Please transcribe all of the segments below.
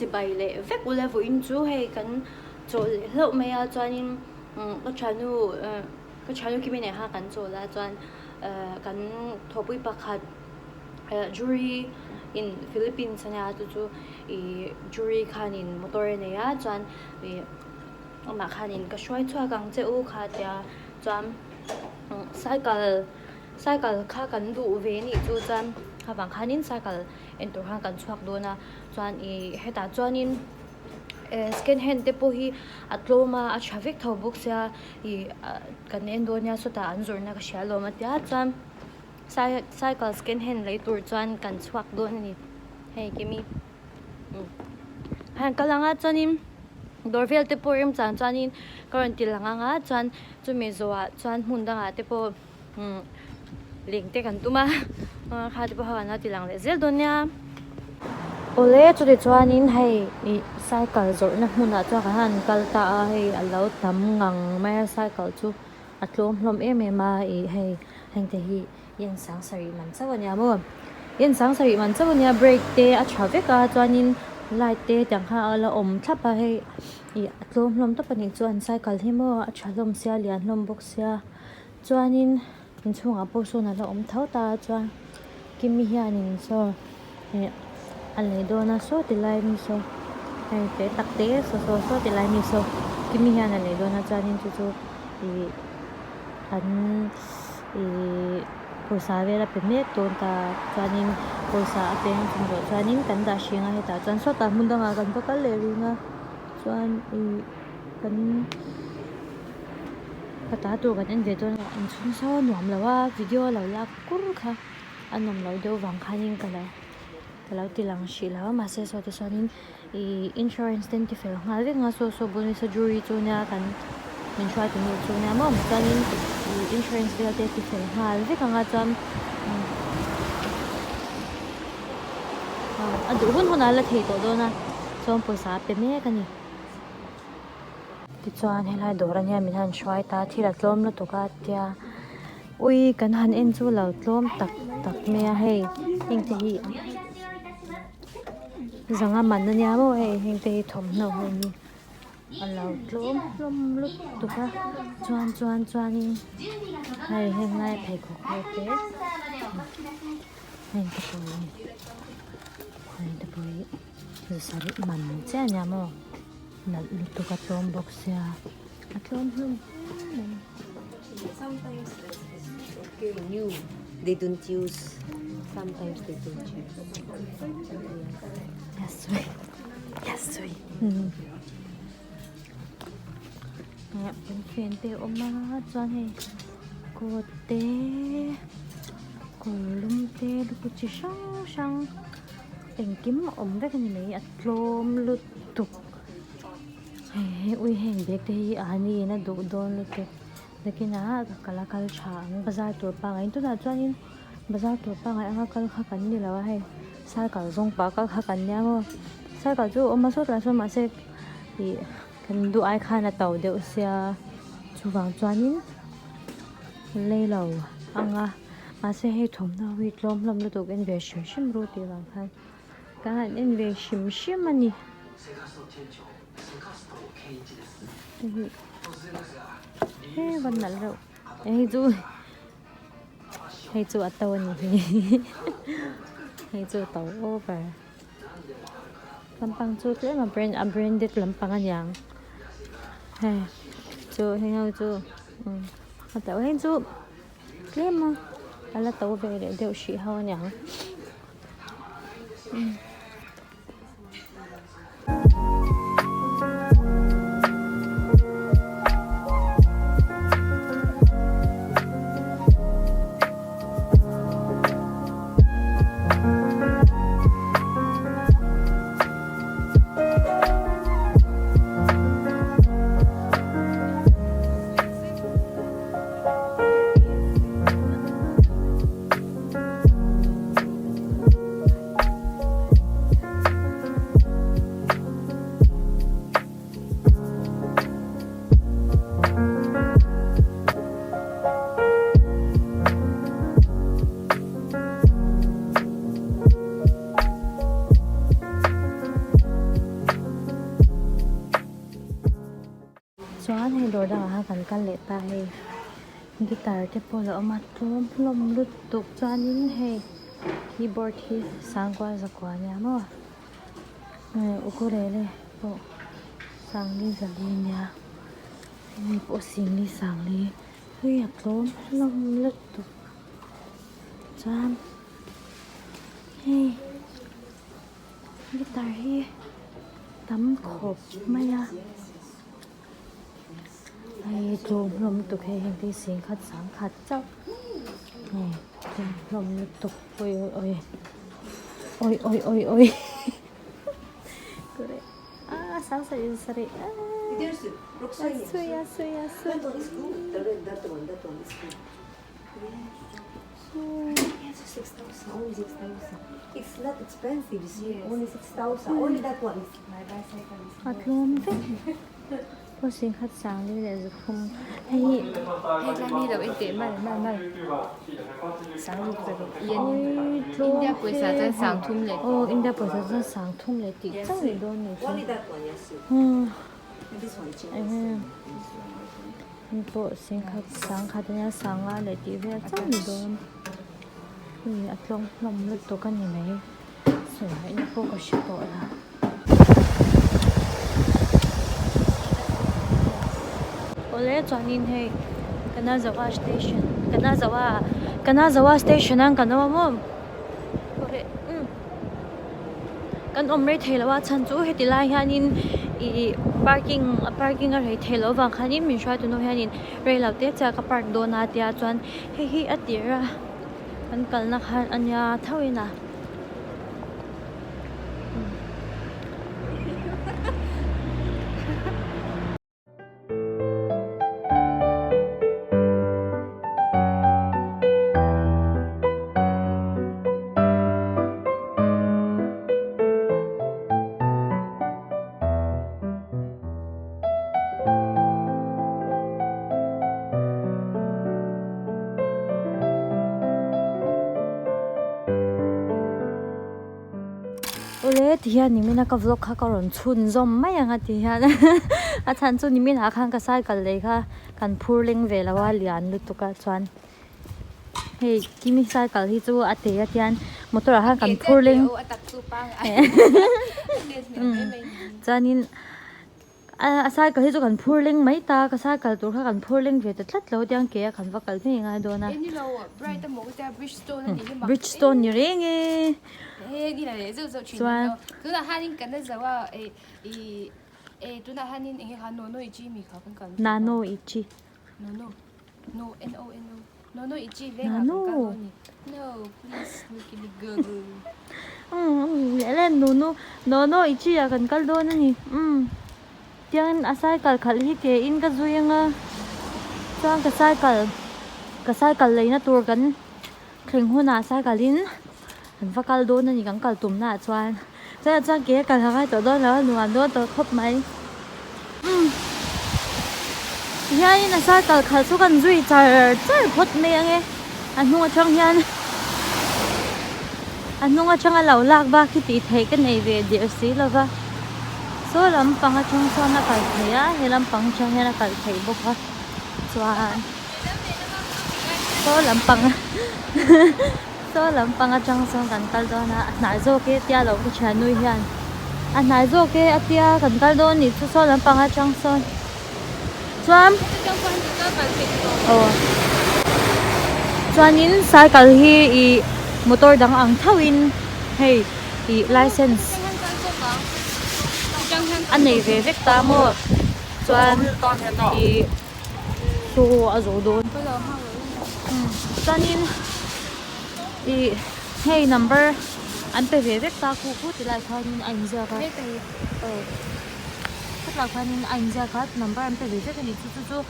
chỉ bày lệ vết của level in chú hay cắn chỗ lâu mấy à choan cái channel kia này ha cắn chỗ là choan cắn thọ bụi bạc hạt jury in Philippines nha chú jury khan in motor này á choan mà khan in cái xoay xoay gang chế u khá tia choan cycle kha kan du ve ni chu chan ha bang khanin cycle entur han kan chuak do na chuan heta chuanin scan hand te po hi atloma a traffic tho book sia kan endo nya sota anzur na ka shalo ma tia chuan cycle scan hand lei tur chuan kan chuak do ni hei kemi han kalanga chuanin dorvel te po rim chan chuanin current langa nga chuan chumi zowa chuan hundanga te po link te kan tuma kha te po ha na tilang le zel donya ole chu de chuanin hei cycle zor na hmuna chu ka han kalta a hei alo tam ngang ma cycle chu atlom hlom ma hei hengte hi yen sang sari man chawanya mo yen sang sari man chawanya brake te a traffic a chuanin light te tang kha ala om thapa hei atlom hlom to pani chuan cycle hi mo a thalom sia lian hlom bok sia chuanin in chunga po so na la om thau ta chuan kimi hianin so alei dona so tilai mi so te takte so tilai mi so kimi hian alei dona chuanin chu an poisa vera pemek ton ta chuanin poisa apeng chungro chuanin kan da hringa heta chuan so ta mundanga kan pakal le ringa chuan kan pata tu kan en ve don an chun so nuam lawa video lo la kur kha anom lo do wang khanin kala tilang shila ma se so te sonin insurance ten ti fel ngal ve nga so boni sa jury chunya kan min try to know chunya mo kanin insurance bill te ti fel ngal ve ka nga cham adu hun ala thei to do na chom poisa pe me kani ti chuan helai dorania min han shwai ta thila tlom na to ka tia ui kan han en chu lo tlom tak me a hei hingte hi zanga man na nya mo hei hingte hi thom no hei ni alo tlom lut to ka chuan in hei ngai phei ko te hei te poi sari man che nya mo na luto ka tlom box ya atlom hum sometimes it's okay new they don't use sometimes they don't use yes sweet ya pen te oma chuan hei ko te kolum te lu chi sang engkim om ve kan nei atlom lut tuk hei ui heng bek te hi ani na du don te lekina kalakal chang bazar tur pa ngai tu na chuanin bazar tur pa ngai anga kal kha kan ni lawa hei cycle zong pa kal kha kan nya mo cycle chu oma so tra so ma se kan du ai khana tau de usia chuwang chuanin leilo anga ma se hei thom na wi tlom lu tu en ve shim ro ti wang khan kan en ve shim ani hei ban nal ro hei chu ataw ni hei chu taw over lampang chu tle ma branded lampang anyang hei chu hei ngau chu ataw hei chu tle ma ala taw ve le deu shi haw anyang chuan hei dawr dangah ha kan kal leh ta hei guitar te pawh a awm a tlawm hlawm lut tuk chuanin hei keyboard hi sangkua zakua nia maw ukulele pawh sangli zali nia hei pawh singli sangli hei a tlawm hlawm lut tuk chuan hei guitar hi tam khawp mai a hei tlawm hlawm tuk hei hengti sing khat sang khat chau hei tlawm hlawm lut tuk oi oi oi oi oi oi oi correct sang sari sari There's Roxanne. asui asui asui That one is good. That one is good. Yes, 6,000. Only 6,000. It's not expensive. Yes. Only 6,000. Only that one. My bicycle is a tlawm vek pawh sing khat sang li le zakhum hei Hey, kami daw ite mal sang luk zaro oi yen tlawm India pwesa chan sang thum le India pawisa chuan sang thum le tih chau ni dawn ni chu Only that one, yes. And this one is cheap. pawh sing khat sang khat ania sanga le tih vel chau ni dawn a tlawm hlawm lut tuk ani mai sawai na pawh ka hri pawh la ole chuanin hei Kanazawa station an kan awm awm kore kan awm rei thei lowa chan chu heti lai hianin i parking a rei thei lo wang khanin min hrai tu no hianin rei lo te cha ka park dawn a tia chuan hei hi a tira kan kalna khan ania thawina ole ti hian nimina ka vlog kha ka ron chhun zom mai anga ti hian a chan chu nimina khan ka cycle lei kha kan phurling ve lawa lian lu tuka chuan hei kimi cycle hi chu ate a tian motor a han kan phurling atak chu pang chuanin a cycle hi chu kan phurling mai ta ka cycle tur kha kan phurling ve ta tlat lo tiang ke kan vakal ni nga dona Any low bright mo ta Bridgestone ni ma Bridgestone ni ringi eh gila le zo zo chin Chuan. tu na hanin kan zawa tu na hanin ha no no ichi mi kha kan nano ichi no no no no no no ichi ve Nano. no please look at the girl lele no ichi ya kan kal don ani tiang a cycle khal hi ke in ka zuinga chuan ka cycle leina tur kan thleng huna cycle in an vakal don ani kan kal tum na chuan cha ke kal ha to don la nuan don to khop mai hian in a cycle khal chu kan zui char phot me ange an hunga chang hian an hunga chang a lo lak ba ki ti thei ka nei ve dir si lova so lampang a chang chuan a kal thei a he lampang chang hian a kal thei bawk a chuan so lampang a chang chuan kan kal dawn a hnai zawk ke tia lo ka thia nui hian a hnai zawk ke a tia kan kal dawn ni chu so lampang a chang sawn chuan chuanin cycle hi i motor dang ang thawin hei i license anh này về vết ta mua chuan i su a zo don chuanin i hei number an pe ve vek ta khu ti lai khanin anh ja ka khát là khanin anh ja ka number an pe ve vek ani chu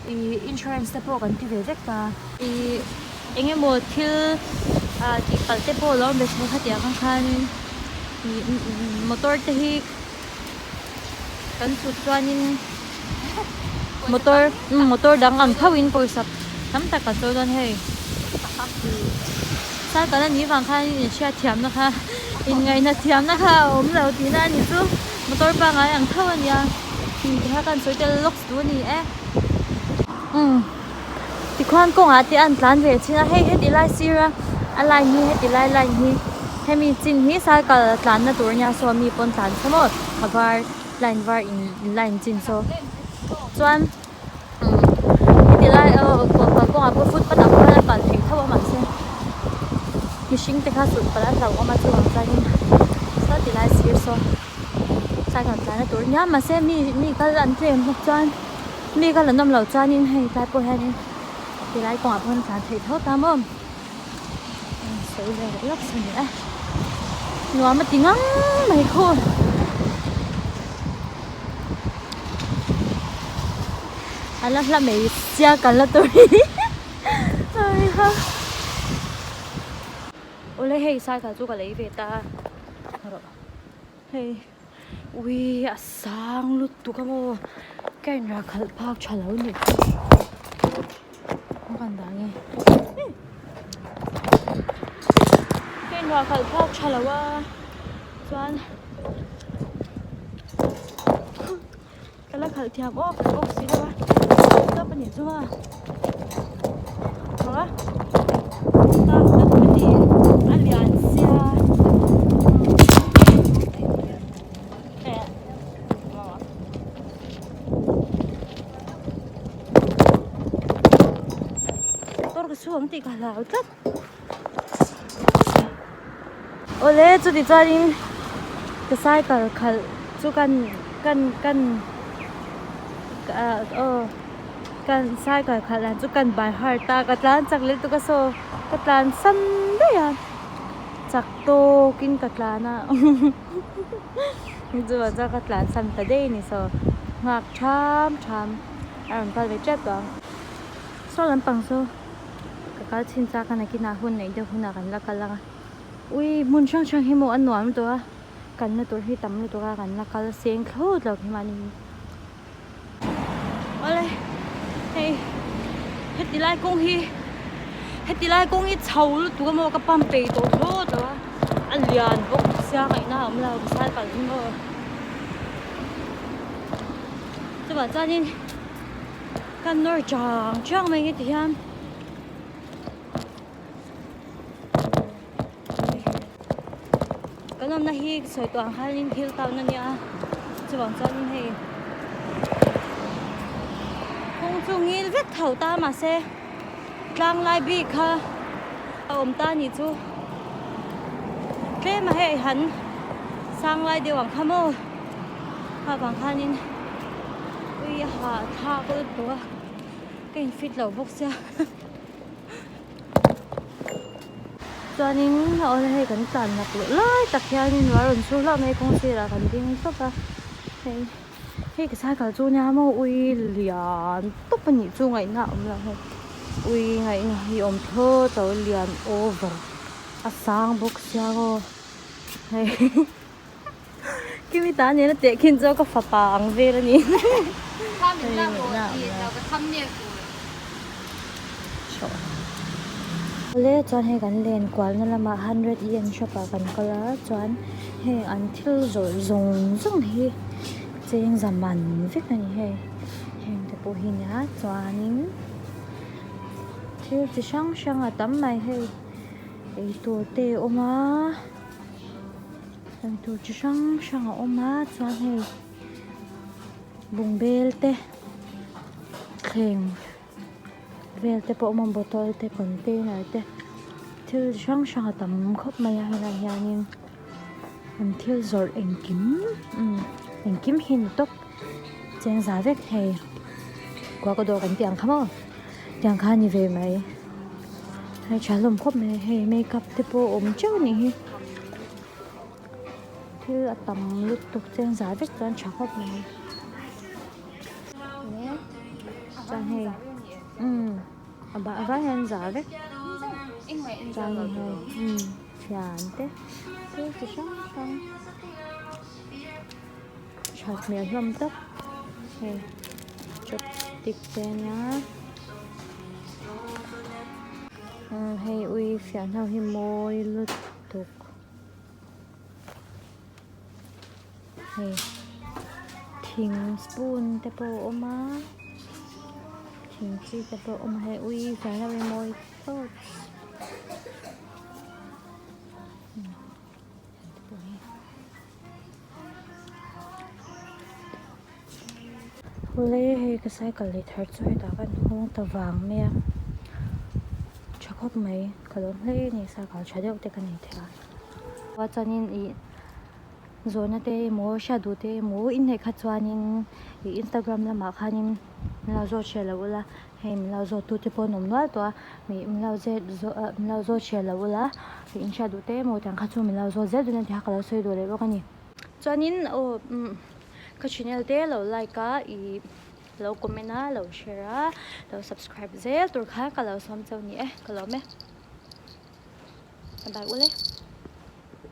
i insurance te pawh kan ti ve vek ta i enge mo thil ti kal te pawh lawm be chu khatia kan khanin i motor te hi kan chu chuanin motor dang ang thawin poisa tam ta ka chu don hei sa ka ni wang khan ni chia thiam na kha in ngai na thiam na kha om lo ti na ni chu motor pa ngai ang thawan ya thì ha kan soi tel locks tu ni thì khoan công à thì ăn plan về chứ hay hết đi lại sira alai ni hết đi lại ni hay mi chin hi sai cả plan na tur nya so mi pon tan samo avar line var in line chin so chuan đi lại công à food bắt đầu là bạn thỉnh thâu mà xem mi sinh te kha sut pala tàu mà chu ang sa ni sa đi lại sir so sai cả plan na tur nya mà xem mi ka ăn thêm một chuan mi ka lần năm lẩu chuan in hay tai po hay thì lại còn hơn cả thầy thốt tam ôm sấy về lóc xanh nữa nó mà tiếng ngắn mày khôn anh lắm mày chia cả là tôi ai ha ô lấy hay sai cả chú cả lấy về ta hay ui sáng lúc tụi cái cái nhà khẩn phao trả lâu nhỉ không cần đáng nghe cái nhà khẩn phao trả lâu à choan cái là khẩn thiam ốp xí đâu á tao bên nhìn xuống à hả tao bên nhìn anh liền xia xuống thì cả lão tất ô lê chú đi cho đi cái sai cả khẩn chú cần sai cả khẩn là chú cần bài hỏi ta cái lan chắc lên tôi cái số cái lan sân đấy à chắc to kinh cái lan à chú bảo ra cái lan sân tới đây này sao ngạc chăm anh phải về chết đó sao làm bằng số cái xin cha cái này kia nào hun này đâu hun nào cái là ui muốn sang hi mo ăn nuam to kan na tur hi tam to ka kan na kal seng khod lok hi mani ole hey hết đi lại công hi chầu lu tu mo ka pam pe to lo to an lian bok sia kai na am la sai kal mo cho bà cha nhìn kan nor chang mai ngi tiam cái năm nay sợi toàn hai linh thiêu tao nên nha cho bọn chân thì không chung nghĩ vết thầu ta mà xe lang lai bị kha ôm ta nhỉ chú thế mà hệ hắn sang lai điều bằng khăm ô ha bằng kha nên ui hà tha có được cái phít lẩu bốc xe cho nên ở đây cần tận là bữa lại tập theo nên vào lần sau là mấy công ty là cần đi tốt à thì cái sai cả chú nhà mà ui liền tốt bao nhiêu chú ngày nào là ui ngày này ôm thơ tới liền over à sang bốc xao hay cái mi ta này nó tệ khiến cho có phá bảng về rồi nhỉ他们那我也有个汤面股 le chuan he kan len kwal na lama 100 yen shapa kan kala chuan he an thil zol zong hi cheng zaman vek na ni he heng te po hi nya chuanin thil chi sang atam mai he ei to te oma an to chi sang oma chuan he bung bel te kheng vel te po mong botol te container te thil sang tam khop mai ha la hianin an thil zor eng kim hin tok cheng za vek he kwa ko do kan tiang khamo tiang kha ni ve mai hai chalom khop mai he makeup te po chau ni hi thil atam lut tok cheng za vek chuan cha khop mai ne chan he bà hen giả đấy trang này phản thế thế thì xong chặt miếng lâm tóc này chụp tịch về nhá hay ui phản nào hi môi lụt tục thing spoon te po oma thing chi te po oma he ui phải là về môi tốt lê hay cái sai cái lê thở chơi đó cái không tờ vàng mẹ chắc không mấy cái lon lê này sao cái chơi được cái này thế à và cho nên ý rồi nãy thế mua shadow thế mua in này khát cho nên Instagram là mà khá nên là rồi share là ula hay là rồi tụi tôi nôm nói to mình là rồi share là ula thì in shadow thế mua thằng khát cho mình là rồi rất nên thì học là soi đồ đấy bác anh cho nên cái channel thế là like cái lâu comment á, lâu share á, lâu subscribe dễ, tôi khác cái lâu xem cho nhé, cái lâu mấy, bye bye,